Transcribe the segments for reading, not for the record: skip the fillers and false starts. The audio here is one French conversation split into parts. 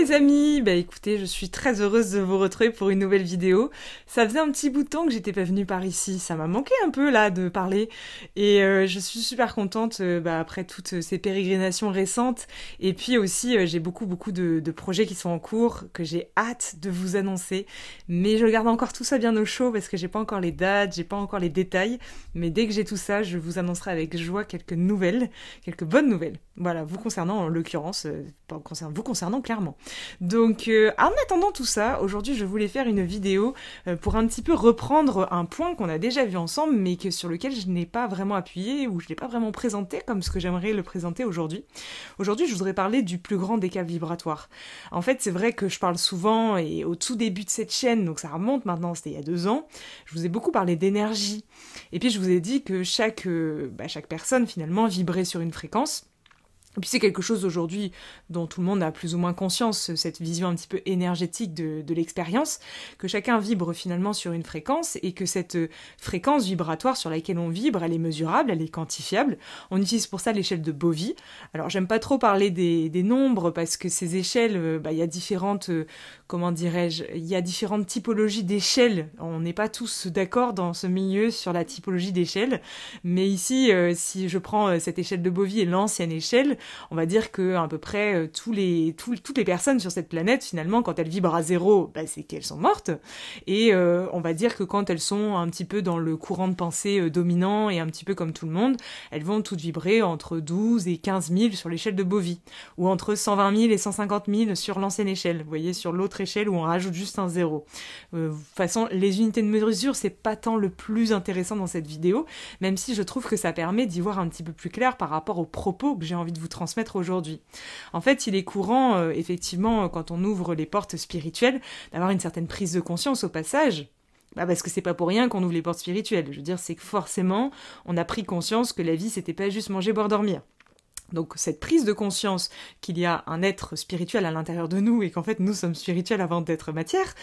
les amis, bah écoutez, je suis très heureuse de vous retrouver pour une nouvelle vidéo. Ça faisait un petit bout de temps que j'étais pas venue par ici, ça m'a manqué un peu là de parler et je suis super contente après toutes ces pérégrinations récentes et puis aussi j'ai beaucoup de projets qui sont en cours que j'ai hâte de vous annoncer, mais je garde encore tout ça bien au chaud parce que j'ai pas encore les dates, j'ai pas encore les détails, mais dès que j'ai tout ça, je vous annoncerai avec joie quelques nouvelles, quelques bonnes nouvelles. Voilà, vous concernant en l'occurrence, vous concernant clairement. Donc en attendant tout ça, aujourd'hui je voulais faire une vidéo pour un petit peu reprendre un point qu'on a déjà vu ensemble mais sur lequel je n'ai pas vraiment appuyé ou je ne l'ai pas vraiment présenté comme ce que j'aimerais le présenter aujourd'hui. Aujourd'hui je voudrais parler du plus grand des câbles vibratoires. En fait c'est vrai que je parle souvent et au tout début de cette chaîne, donc ça remonte maintenant, c'était il y a 2 ans, je vous ai beaucoup parlé d'énergie et puis je vous ai dit que chaque personne finalement vibrait sur une fréquence. Et puis c'est quelque chose aujourd'hui dont tout le monde a plus ou moins conscience, cette vision un petit peu énergétique de l'expérience, que chacun vibre finalement sur une fréquence et que cette fréquence vibratoire sur laquelle on vibre, elle est mesurable, elle est quantifiable. On utilise pour ça l'échelle de Bovie. Alors j'aime pas trop parler des nombres parce que ces échelles, il y a différentes, il y a différentes typologies d'échelles. On n'est pas tous d'accord dans ce milieu sur la typologie d'échelle, mais ici, si je prends cette échelle de Bovie et l'ancienne échelle, on va dire que à peu près toutes les personnes sur cette planète, finalement, quand elles vibrent à 0, c'est qu'elles sont mortes. Et on va dire que quand elles sont un petit peu dans le courant de pensée dominant et un petit peu comme tout le monde, elles vont toutes vibrer entre 12 et 15 000 sur l'échelle de Bovie, ou entre 120 000 et 150 000 sur l'ancienne échelle. Vous voyez, sur l'autre échelle où on rajoute juste un 0. De toute façon, les unités de mesure, c'est pas tant le plus intéressant dans cette vidéo, même si je trouve que ça permet d'y voir un petit peu plus clair par rapport aux propos que j'ai envie de vous transmettre aujourd'hui. En fait, il est courant, effectivement, quand on ouvre les portes spirituelles, d'avoir une certaine prise de conscience au passage. Parce que c'est pas pour rien qu'on ouvre les portes spirituelles. Je veux dire, c'est que forcément, on a pris conscience que la vie, c'était pas juste manger, boire, dormir. Donc cette prise de conscience qu'il y a un être spirituel à l'intérieur de nous et qu'en fait nous sommes spirituels avant d'être matière,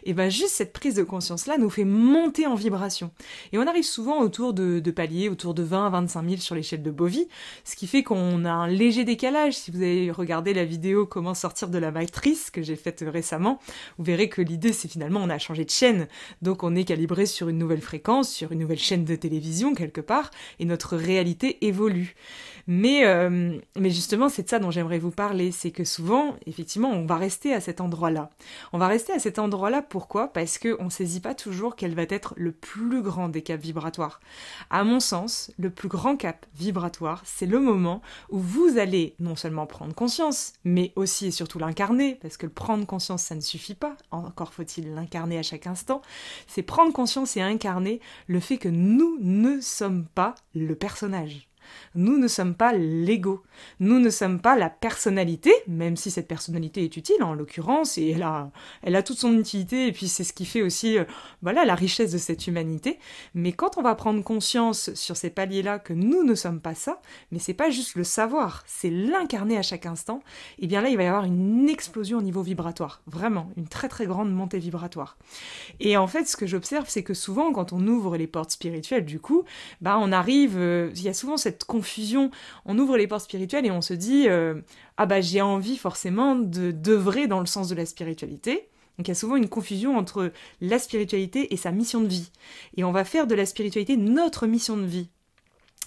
et juste cette prise de conscience-là nous fait monter en vibration. Et on arrive souvent autour de paliers, autour de 20 à 25 000 sur l'échelle de Bovie, ce qui fait qu'on a un léger décalage. Si vous avez regardé la vidéo Comment sortir de la matrice que j'ai faite récemment, vous verrez que l'idée c'est finalement on a changé de chaîne, donc on est calibré sur une nouvelle fréquence, sur une nouvelle chaîne de télévision quelque part, et notre réalité évolue. Mais justement, c'est de ça dont j'aimerais vous parler, c'est que souvent, effectivement, on va rester à cet endroit-là. On va rester à cet endroit-là, pourquoi ? Parce qu'on ne saisit pas toujours quel va être le plus grand des caps vibratoires. À mon sens, le plus grand cap vibratoire, c'est le moment où vous allez non seulement prendre conscience, mais aussi et surtout l'incarner, parce que le prendre conscience, ça ne suffit pas, encore faut-il l'incarner à chaque instant, c'est prendre conscience et incarner le fait que nous ne sommes pas le personnage. Nous ne sommes pas l'ego, nous ne sommes pas la personnalité, même si cette personnalité est utile en l'occurrence, et elle a toute son utilité, et puis c'est ce qui fait aussi la richesse de cette humanité. Mais quand on va prendre conscience sur ces paliers-là que nous ne sommes pas ça, mais c'est pas juste le savoir, c'est l'incarner à chaque instant, et bien là il va y avoir une explosion au niveau vibratoire, vraiment, une très très grande montée vibratoire. Et en fait ce que j'observe c'est que souvent quand on ouvre les portes spirituelles du coup, on arrive, il y a souvent cette confusion, on ouvre les portes spirituelles et on se dit j'ai envie forcément d'œuvrer dans le sens de la spiritualité. Donc il y a souvent une confusion entre la spiritualité et sa mission de vie. Et on va faire de la spiritualité notre mission de vie.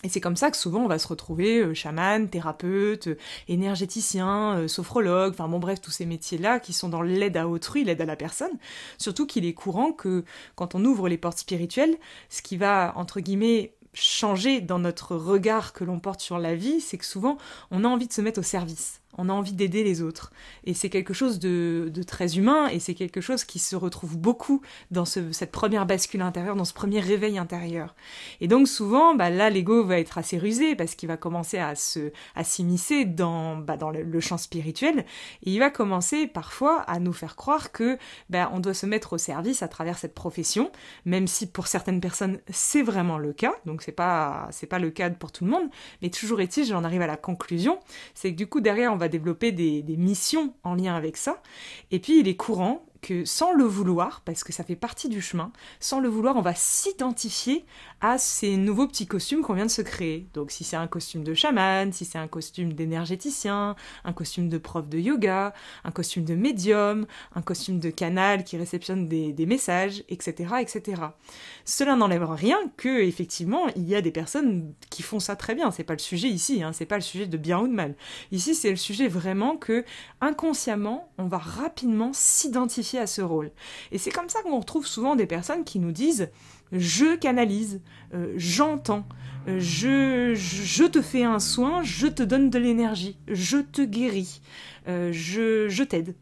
Et c'est comme ça que souvent on va se retrouver chaman, thérapeute, énergéticien, sophrologue, tous ces métiers-là qui sont dans l'aide à autrui, l'aide à la personne. Surtout qu'il est courant que quand on ouvre les portes spirituelles, ce qui va, entre guillemets, changer dans notre regard que l'on porte sur la vie, c'est que souvent on a envie de se mettre au service. On a envie d'aider les autres. Et c'est quelque chose de très humain, et c'est quelque chose qui se retrouve beaucoup dans cette première bascule intérieure, dans ce premier réveil intérieur. Et donc souvent, là, l'ego va être assez rusé, parce qu'il va commencer à s'immiscer dans le champ spirituel, et il va commencer parfois à nous faire croire que on doit se mettre au service à travers cette profession, même si pour certaines personnes, c'est vraiment le cas, donc c'est pas le cas pour tout le monde, mais toujours est-il, j'en arrive à la conclusion, c'est que du coup, derrière, on va développer des missions en lien avec ça. Et puis, il est courant que sans le vouloir, parce que ça fait partie du chemin, sans le vouloir, on va s'identifier à ces nouveaux petits costumes qu'on vient de se créer. Donc si c'est un costume de chaman, si c'est un costume d'énergéticien, un costume de prof de yoga, un costume de médium, un costume de canal qui réceptionne des messages, etc., etc. Cela n'enlève rien que, effectivement, il y a des personnes qui font ça très bien. C'est pas le sujet ici, hein, c'est pas le sujet de bien ou de mal. Ici, c'est le sujet vraiment que, inconsciemment, on va rapidement s'identifier à ce rôle. Et c'est comme ça qu'on retrouve souvent des personnes qui nous disent « je canalise, j'entends, je te fais un soin, je te donne de l'énergie, je te guéris, je t'aide ».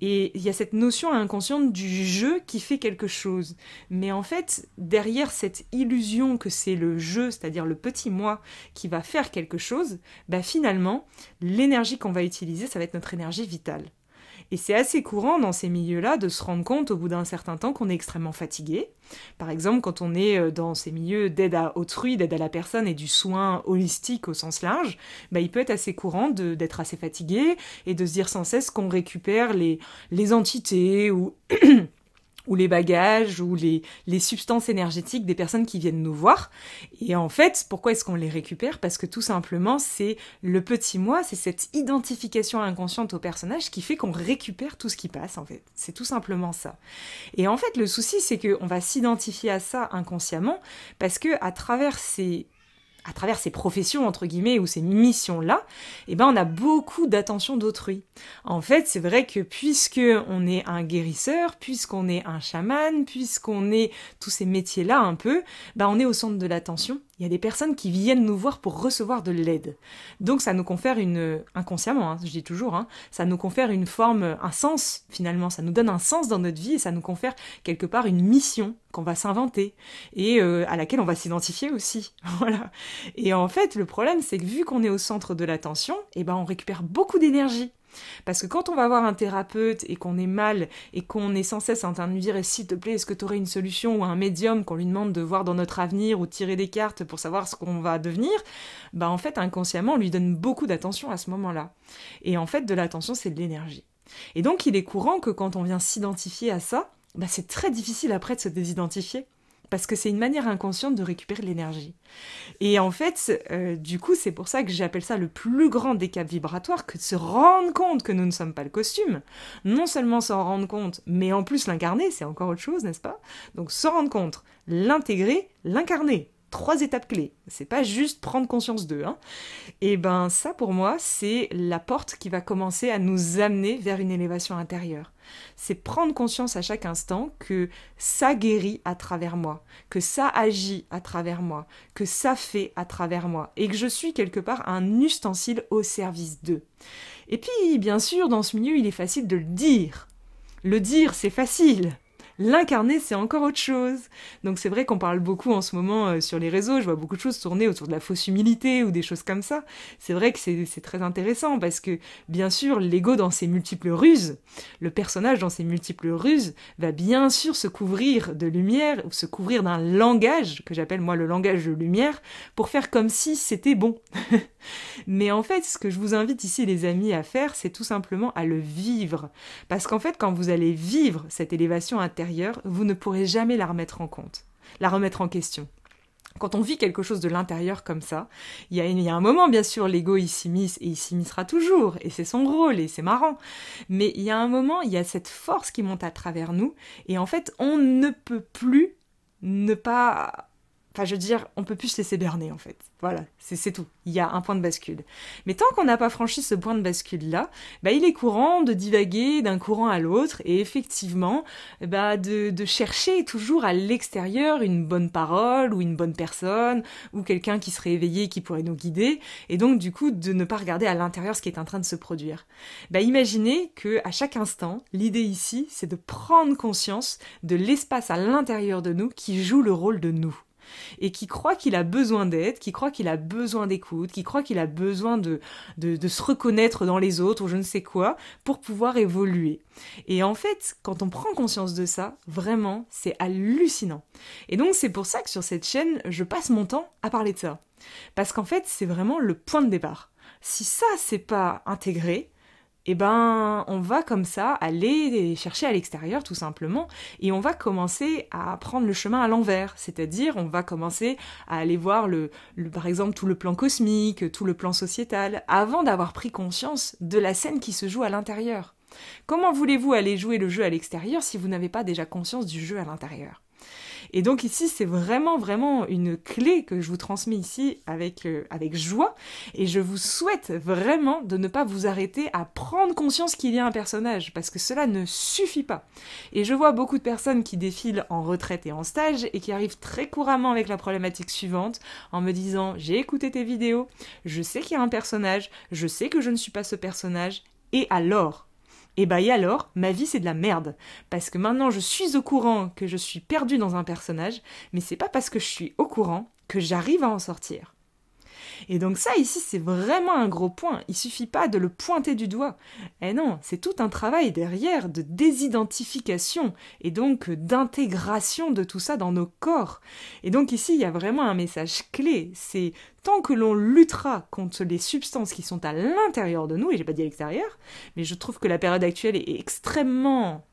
Et il y a cette notion inconsciente du jeu qui fait quelque chose. Mais en fait, derrière cette illusion que c'est le jeu, c'est-à-dire le petit moi qui va faire quelque chose, bah finalement, l'énergie qu'on va utiliser, ça va être notre énergie vitale. Et c'est assez courant dans ces milieux-là de se rendre compte au bout d'un certain temps qu'on est extrêmement fatigué. Par exemple, quand on est dans ces milieux d'aide à autrui, d'aide à la personne et du soin holistique au sens large, bah, il peut être assez courant d'être assez fatigué et de se dire sans cesse qu'on récupère les entités ou ou les bagages, ou les substances énergétiques des personnes qui viennent nous voir. Et en fait, pourquoi est-ce qu'on les récupère? Parce que tout simplement, c'est le petit moi, c'est cette identification inconsciente au personnage qui fait qu'on récupère tout ce qui passe, en fait. C'est tout simplement ça. Et en fait, le souci, c'est qu'on va s'identifier à ça inconsciemment, parce que à travers ces professions, entre guillemets, ou ces missions-là, eh ben, on a beaucoup d'attention d'autrui. En fait, c'est vrai que puisque on est un guérisseur, puisqu'on est un chaman, puisqu'on est tous ces métiers-là un peu, ben, on est au centre de l'attention. Il y a des personnes qui viennent nous voir pour recevoir de l'aide. Donc ça nous confère inconsciemment, hein, je dis toujours, hein, ça nous confère une forme, un sens finalement, ça nous donne un sens dans notre vie et ça nous confère quelque part une mission qu'on va s'inventer et à laquelle on va s'identifier aussi. Voilà. Et en fait, le problème, c'est que vu qu'on est au centre de l'attention, eh ben, on récupère beaucoup d'énergie. Parce que quand on va voir un thérapeute et qu'on est mal et qu'on est sans cesse en train de lui dire « s'il te plaît, est-ce que tu aurais une solution ?» ou un médium qu'on lui demande de voir dans notre avenir ou tirer des cartes pour savoir ce qu'on va devenir, bah en fait, inconsciemment, on lui donne beaucoup d'attention à ce moment-là. Et en fait, de l'attention, c'est de l'énergie. Et donc, il est courant que quand on vient s'identifier à ça, bah c'est très difficile après de se désidentifier. Parce que c'est une manière inconsciente de récupérer l'énergie. Et en fait, du coup, c'est pour ça que j'appelle ça le plus grand décap vibratoire, que de se rendre compte que nous ne sommes pas le costume. Non seulement s'en rendre compte, mais en plus l'incarner, c'est encore autre chose, n'est-ce pas? Donc se rendre compte, l'intégrer, l'incarner. 3 étapes clés. C'est pas juste prendre conscience d'eux, hein. Et ben ça pour moi, c'est la porte qui va commencer à nous amener vers une élévation intérieure. C'est prendre conscience à chaque instant que ça guérit à travers moi, que ça agit à travers moi, que ça fait à travers moi, et que je suis quelque part un ustensile au service d'eux. Et puis, bien sûr, dans ce milieu, il est facile de le dire. Le dire, c'est facile. L'incarner, c'est encore autre chose. Donc c'est vrai qu'on parle beaucoup en ce moment sur les réseaux, je vois beaucoup de choses tourner autour de la fausse humilité ou des choses comme ça. C'est vrai que c'est très intéressant parce que, bien sûr, l'ego dans ses multiples ruses, le personnage dans ses multiples ruses, va bien sûr se couvrir de lumière, ou se couvrir d'un langage, que j'appelle moi le langage de lumière, pour faire comme si c'était bon. Mais en fait, ce que je vous invite ici, les amis, à faire, c'est tout simplement à le vivre. Parce qu'en fait, quand vous allez vivre cette élévation intérieure, vous ne pourrez jamais la remettre en question. Quand on vit quelque chose de l'intérieur comme ça, il y a un moment, bien sûr, l'ego il s'immisce et il s'immiscera toujours, et c'est son rôle, et c'est marrant. Mais il y a un moment, il y a cette force qui monte à travers nous, et en fait, on ne peut plus ne pas... Enfin, je veux dire, on peut plus se laisser berner, en fait. Voilà, c'est tout. Il y a un point de bascule. Mais tant qu'on n'a pas franchi ce point de bascule-là, bah, il est courant de divaguer d'un courant à l'autre et effectivement, bah, de chercher toujours à l'extérieur une bonne parole ou une bonne personne ou quelqu'un qui serait éveillé qui pourrait nous guider et donc, du coup, de ne pas regarder à l'intérieur ce qui est en train de se produire. Bah, imaginez que à chaque instant, l'idée ici, c'est de prendre conscience de l'espace à l'intérieur de nous qui joue le rôle de nous. Et qui croit qu'il a besoin d'aide, qui croit qu'il a besoin d'écoute, qui croit qu'il a besoin de se reconnaître dans les autres ou je ne sais quoi pour pouvoir évoluer. Et en fait, quand on prend conscience de ça, vraiment, c'est hallucinant. Et donc c'est pour ça que sur cette chaîne, je passe mon temps à parler de ça. Parce qu'en fait, c'est vraiment le point de départ. Si ça, c'est pas intégré, et ben on va comme ça aller chercher à l'extérieur tout simplement, et on va commencer à prendre le chemin à l'envers, c'est-à-dire on va commencer à aller voir par exemple tout le plan cosmique, tout le plan sociétal, avant d'avoir pris conscience de la scène qui se joue à l'intérieur. Comment voulez-vous aller jouer le jeu à l'extérieur si vous n'avez pas déjà conscience du jeu à l'intérieur? Et donc ici, c'est vraiment une clé que je vous transmets ici avec joie, et je vous souhaite vraiment de ne pas vous arrêter à prendre conscience qu'il y a un personnage, parce que cela ne suffit pas. Et je vois beaucoup de personnes qui défilent en retraite et en stage, et qui arrivent très couramment avec la problématique suivante, en me disant « j'ai écouté tes vidéos, je sais qu'il y a un personnage, je sais que je ne suis pas ce personnage, et alors ?» Et alors, ma vie c'est de la merde, parce que maintenant je suis au courant que je suis perdue dans un personnage, mais c'est pas parce que je suis au courant que j'arrive à en sortir. Et donc ça ici c'est vraiment un gros point, il suffit pas de le pointer du doigt. Eh non, c'est tout un travail derrière de désidentification et donc d'intégration de tout ça dans nos corps. Et donc ici il y a vraiment un message clé, c'est tant que l'on luttera contre les substances qui sont à l'intérieur de nous, et j'ai pas dit à l'extérieur, mais je trouve que la période actuelle est extrêmement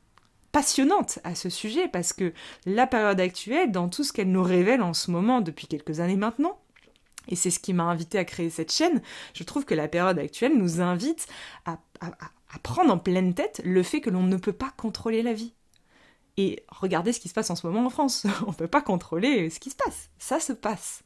passionnante à ce sujet, parce que la période actuelle, dans tout ce qu'elle nous révèle en ce moment depuis quelques années maintenant, et c'est ce qui m'a invité à créer cette chaîne, je trouve que la période actuelle nous invite à prendre en pleine tête le fait que l'on ne peut pas contrôler la vie. Et regardez ce qui se passe en ce moment en France. On ne peut pas contrôler ce qui se passe. Ça se passe.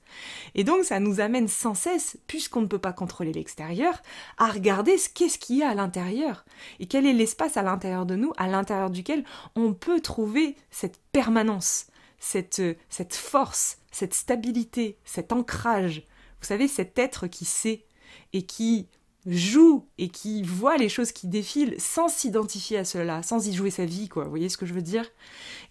Et donc ça nous amène sans cesse, puisqu'on ne peut pas contrôler l'extérieur, à regarder qu'est-ce qu'il y a à l'intérieur. Et quel est l'espace à l'intérieur de nous, à l'intérieur duquel on peut trouver cette permanence, cette force, cette stabilité, cet ancrage. Vous savez, cet être qui sait et qui joue et qui voit les choses qui défilent sans s'identifier à cela, sans y jouer sa vie, quoi. Vous voyez ce que je veux dire?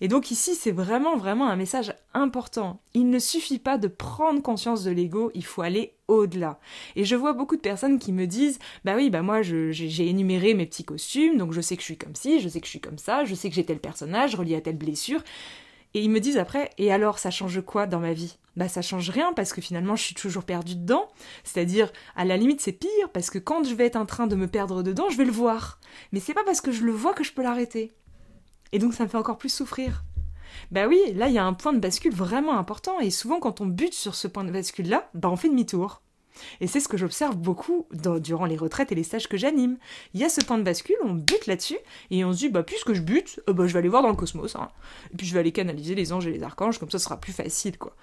Et donc ici, c'est vraiment un message important. Il ne suffit pas de prendre conscience de l'ego, il faut aller au-delà. Et je vois beaucoup de personnes qui me disent « Bah oui, moi j'ai énuméré mes petits costumes, donc je sais que je suis comme ci, je sais que je suis comme ça, je sais que j'ai tel personnage relié à telle blessure. » Et ils me disent après, et alors ça change quoi dans ma vie? Bah ça change rien parce que finalement je suis toujours perdue dedans, c'est-à-dire à la limite c'est pire parce que quand je vais être en train de me perdre dedans, je vais le voir. Mais c'est pas parce que je le vois que je peux l'arrêter. Et donc ça me fait encore plus souffrir. Bah oui, là il y a un point de bascule vraiment important et souvent quand on bute sur ce point de bascule-là, bah on fait demi-tour. Et c'est ce que j'observe beaucoup durant les retraites et les stages que j'anime. Il y a ce point de bascule, on bute là-dessus, et on se dit, puisque je bute, je vais aller voir dans le cosmos, hein. Et puis je vais aller canaliser les anges et les archanges, comme ça ce sera plus facile, quoi.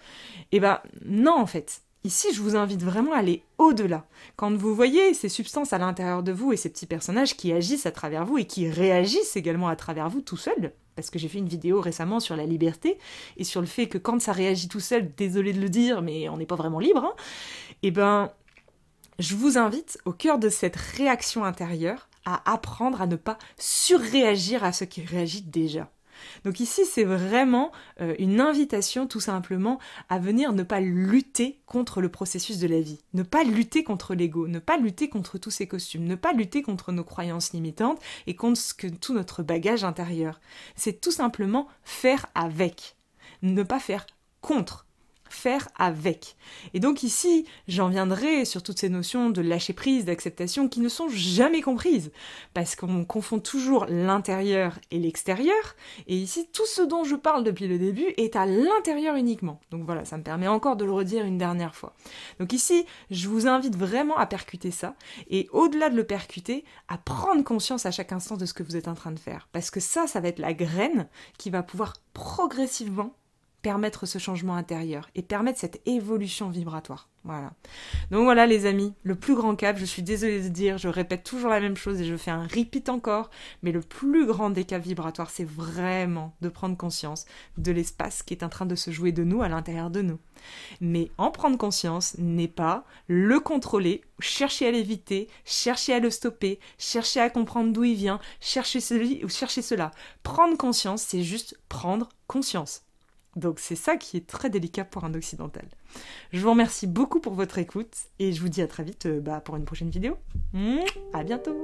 Et non, en fait. Ici, je vous invite vraiment à aller au-delà. Quand vous voyez ces substances à l'intérieur de vous et ces petits personnages qui agissent à travers vous et qui réagissent également à travers vous tout seuls, parce que j'ai fait une vidéo récemment sur la liberté et sur le fait que quand ça réagit tout seul, désolé de le dire, mais on n'est pas vraiment libre, hein, je vous invite au cœur de cette réaction intérieure à apprendre à ne pas surréagir à ce qui réagit déjà. Donc ici, c'est vraiment une invitation tout simplement à venir ne pas lutter contre le processus de la vie, ne pas lutter contre l'ego, ne pas lutter contre tous ces costumes, ne pas lutter contre nos croyances limitantes et contre tout notre bagage intérieur. C'est tout simplement faire avec, ne pas faire contre. Faire avec. Et donc ici, j'en viendrai sur toutes ces notions de lâcher prise, d'acceptation qui ne sont jamais comprises, parce qu'on confond toujours l'intérieur et l'extérieur, et ici, tout ce dont je parle depuis le début est à l'intérieur uniquement. Donc voilà, ça me permet encore de le redire une dernière fois. Donc ici, je vous invite vraiment à percuter ça, et au-delà de le percuter, à prendre conscience à chaque instant de ce que vous êtes en train de faire, parce que ça va être la graine qui va pouvoir progressivement permettre ce changement intérieur et permettre cette évolution vibratoire. Voilà. Donc voilà les amis, le plus grand cap, je suis désolée de dire, je répète toujours la même chose et je fais un repeat encore, mais le plus grand des caps vibratoires, c'est vraiment de prendre conscience de l'espace qui est en train de se jouer de nous à l'intérieur de nous. Mais en prendre conscience n'est pas le contrôler, chercher à l'éviter, chercher à le stopper, chercher à comprendre d'où il vient, chercher celui ou chercher cela. Prendre conscience, c'est juste prendre conscience. Donc c'est ça qui est très délicat pour un occidental. Je vous remercie beaucoup pour votre écoute et je vous dis à très vite pour une prochaine vidéo. À bientôt!